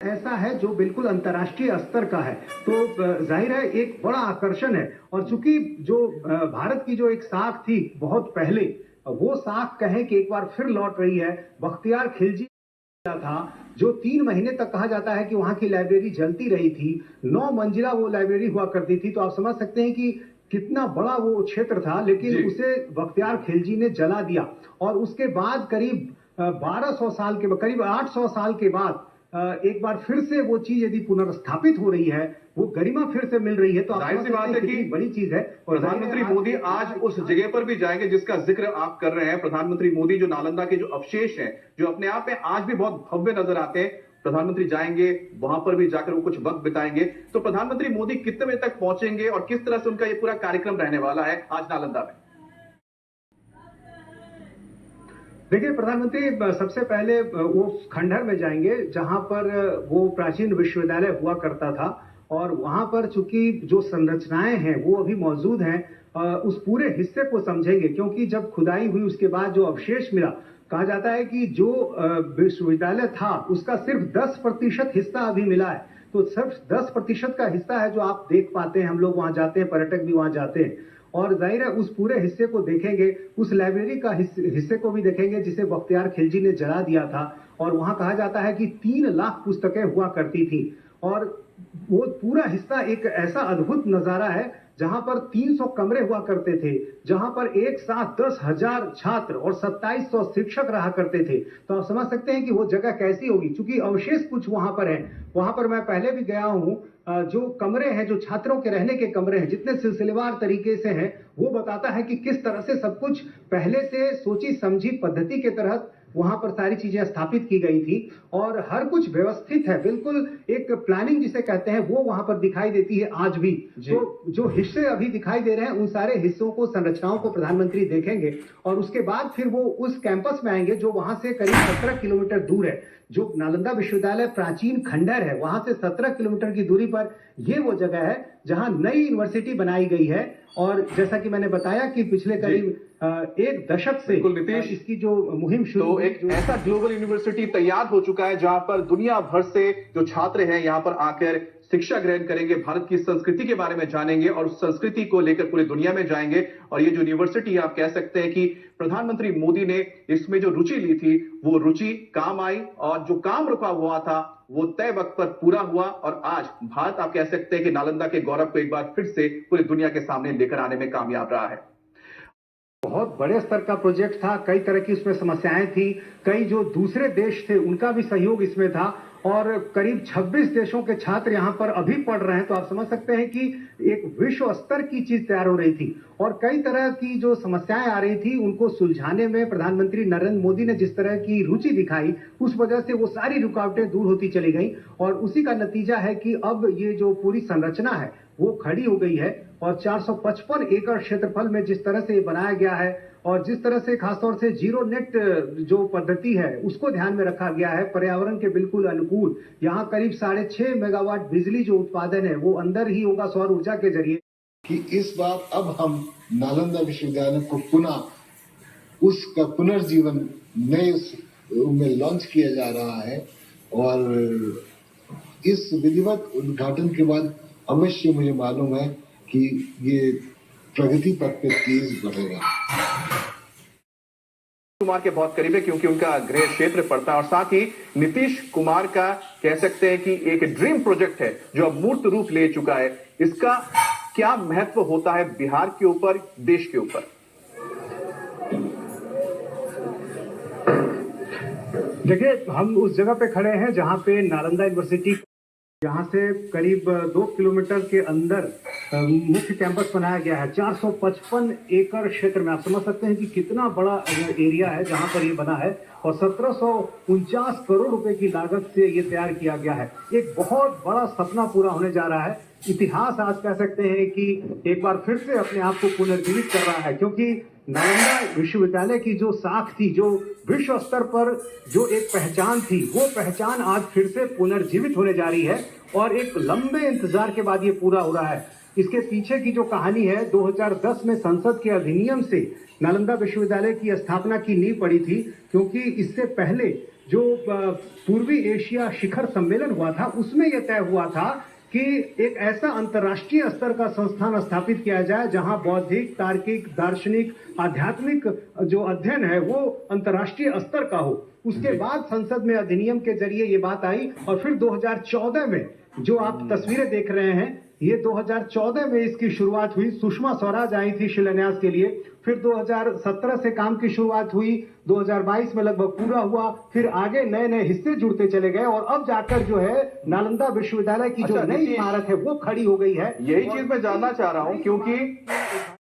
ऐसा है जो बिल्कुल अंतर्राष्ट्रीय स्तर का है, तो जाहिर है एक बड़ा आकर्षण है। और चूंकि जो भारत की जो एक साख थी बहुत पहले, वो साख कहें कि एक बार फिर लौट रही है। बख्तियार खिलजी था जो 3 महीने तक कहा जाता है कि वहां की लाइब्रेरी जलती रही थी। 9 मंजिला वो लाइब्रेरी हुआ करती थी, तो आप समझ सकते हैं कि कितना बड़ा वो क्षेत्र था, लेकिन उसे बख्तियार खिलजी ने जला दिया। और उसके बाद करीब 1200 साल के करीब 800 साल के बाद एक बार फिर से वो चीज यदि पुनर्स्थापित हो रही है, वो गरिमा फिर से मिल रही है, तो जाहिर सी बात है कि बड़ी चीज है। और प्रधानमंत्री मोदी आज उस जगह पर भी जाएंगे जिसका जिक्र आप कर रहे हैं। प्रधानमंत्री मोदी जो नालंदा के जो अवशेष हैं, जो अपने आप में आज भी बहुत भव्य नजर आते हैं, प्रधानमंत्री जाएंगे वहां पर भी जाकर वो कुछ वक्त बिताएंगे। तो प्रधानमंत्री मोदी कितने बजे तक पहुंचेंगे और किस तरह से उनका ये पूरा कार्यक्रम रहने वाला है आज नालंदा में? देखिए, प्रधानमंत्री सबसे पहले वो खंडहर में जाएंगे जहां पर वो प्राचीन विश्वविद्यालय हुआ करता था, और वहां पर चूंकि जो संरचनाएं हैं वो अभी मौजूद हैं, उस पूरे हिस्से को समझेंगे। क्योंकि जब खुदाई हुई उसके बाद जो अवशेष मिला, कहा जाता है कि जो विश्वविद्यालय था उसका सिर्फ 10% हिस्सा अभी मिला है। तो सिर्फ 10% का हिस्सा है जो आप देख पाते हैं। हम लोग वहां जाते हैं, पर्यटक भी वहां जाते हैं, और जाहिर है उस पूरे हिस्से को देखेंगे। उस लाइब्रेरी का हिस्से को भी देखेंगे जिसे बख्तियार खिलजी ने जला दिया था। और वहां कहा जाता है कि 3 लाख पुस्तकें हुआ करती थी। और वो पूरा हिस्सा एक ऐसा अद्भुत नजारा है जहां पर 300 कमरे हुआ करते थे, जहां पर एक साथ 10,000 छात्र और 2700 शिक्षक रहा करते थे। तो आप समझ सकते हैं कि वो जगह कैसी होगी। चूंकि अवशेष कुछ वहां पर है, वहां पर मैं पहले भी गया हूं। जो कमरे हैं, जो छात्रों के रहने के कमरे हैं, जितने सिलसिलेवार तरीके से हैं, वो बताता है कि किस तरह से सब कुछ पहले से सोची समझी पद्धति के तहत वहां पर सारी चीजें स्थापित की गई थी। और हर कुछ व्यवस्थित है, बिल्कुल एक प्लानिंग जिसे कहते हैं वो वहां पर दिखाई देती है आज भी। तो जो हिस्से अभी दिखाई दे रहे हैं, उन सारे हिस्सों को, संरचनाओं को प्रधानमंत्री देखेंगे। और उसके बाद फिर वो उस कैंपस में आएंगे जो वहां से करीब 17 किलोमीटर दूर है। जो नालंदा विश्वविद्यालय प्राचीन खंडहर है, वहां से 17 किलोमीटर की दूरी पर ये वो जगह है जहां नई यूनिवर्सिटी बनाई गई है। और जैसा कि मैंने बताया कि पिछले करीब 1 दशक से नीतीश, इसकी जो मुहिम शुरू, तो एक ऐसा ग्लोबल यूनिवर्सिटी तैयार हो चुका है जहां पर दुनिया भर से जो छात्र हैं यहां पर आकर शिक्षा ग्रहण करेंगे, भारत की संस्कृति के बारे में जानेंगे और उस संस्कृति को लेकर पूरी दुनिया में जाएंगे। और ये जो यूनिवर्सिटी आप कह सकते हैं कि प्रधानमंत्री मोदी ने इसमें जो रुचि ली थी, वो रुचि काम आई, और जो काम रुका हुआ था वो तय वक्त पर पूरा हुआ। और आज भारत, आप कह सकते हैं कि नालंदा के गौरव को एक बार फिर से पूरी दुनिया के सामने लेकर आने में कामयाब रहा है। बहुत बड़े स्तर का प्रोजेक्ट था, कई तरह की उसमें समस्याएं थी, कई जो दूसरे देश थे उनका भी सहयोग इसमें था, और करीब 26 देशों के छात्र यहां पर अभी पढ़ रहे हैं। तो आप समझ सकते हैं कि एक विश्व स्तर की चीज तैयार हो रही थी। और कई तरह की जो समस्याएं आ रही थी उनको सुलझाने में प्रधानमंत्री नरेंद्र मोदी ने जिस तरह की रुचि दिखाई, उस वजह से वो सारी रुकावटें दूर होती चली गई। और उसी का नतीजा है कि अब ये जो पूरी संरचना है वो खड़ी हो गई है। और 455 एकड़ क्षेत्रफल में जिस तरह से ये बनाया गया है, और जिस तरह से खासतौर से जीरो नेट जो पद्धति है उसको ध्यान में रखा गया है, पर्यावरण के बिल्कुल अनुकूल। यहाँ करीब 6.5 मेगावाट बिजली जो उत्पादन है वो अंदर ही होगा सौर ऊर्जा के जरिए। कि इस बार अब हम नालंदा विश्वविद्यालय को पुनः उसका पुनर्जीवन नए में लॉन्च किया जा रहा है। और इस विधिवत उद्घाटन के बाद अवश्य मुझे मालूम है कि ये प्रगति पथ पे तेज बढ़ेगा। कुमार के बहुत करीब है क्योंकि उनका गृह क्षेत्र पड़ता है, और साथ ही नीतीश कुमार का कह सकते हैं कि एक ड्रीम प्रोजेक्ट है जो अब मूर्त रूप ले चुका है। इसका क्या महत्व होता है बिहार के ऊपर, देश के ऊपर? देखिए, हम उस जगह पे खड़े हैं जहां पे नालंदा यूनिवर्सिटी, यहाँ से करीब 2 किलोमीटर के अंदर मुख्य कैंपस बनाया गया है। 455 एकड़ क्षेत्र में, आप समझ सकते हैं कि कितना बड़ा एरिया है जहाँ पर ये बना है। और 1749 करोड़ रुपए की लागत से ये तैयार किया गया है। एक बहुत बड़ा सपना पूरा होने जा रहा है। इतिहास आज कह सकते हैं कि एक बार फिर से अपने आप को पुनर्जीवित कर रहा है, क्योंकि नालंदा विश्वविद्यालय की जो साख थी, जो विश्व स्तर पर जो एक पहचान थी, वो पहचान आज फिर से पुनर्जीवित होने जा रही है। और एक लंबे इंतजार के बाद ये पूरा हो रहा है। इसके पीछे की जो कहानी है, 2010 में संसद के अधिनियम से नालंदा विश्वविद्यालय की स्थापना की नींव पड़ी थी, क्योंकि इससे पहले जो पूर्वी एशिया शिखर सम्मेलन हुआ था, उसमें यह तय हुआ था कि एक ऐसा अंतर्राष्ट्रीय स्तर का संस्थान स्थापित किया जाए जहां बौद्धिक, तार्किक, दार्शनिक, आध्यात्मिक जो अध्ययन है वो अंतर्राष्ट्रीय स्तर का हो। उसके बाद संसद में अधिनियम के जरिए ये बात आई और फिर 2014 में जो आप तस्वीरें देख रहे हैं, ये 2014 में इसकी शुरुआत हुई। सुषमा स्वराज आई थी शिलान्यास के लिए, फिर 2017 से काम की शुरुआत हुई, 2022 में लगभग पूरा हुआ, फिर आगे नए नए हिस्से जुड़ते चले गए और अब जाकर जो है नालंदा विश्वविद्यालय की जो नई इमारत है वो खड़ी हो गई है। यही चीज मैं जानना चाह रहा हूं, क्योंकि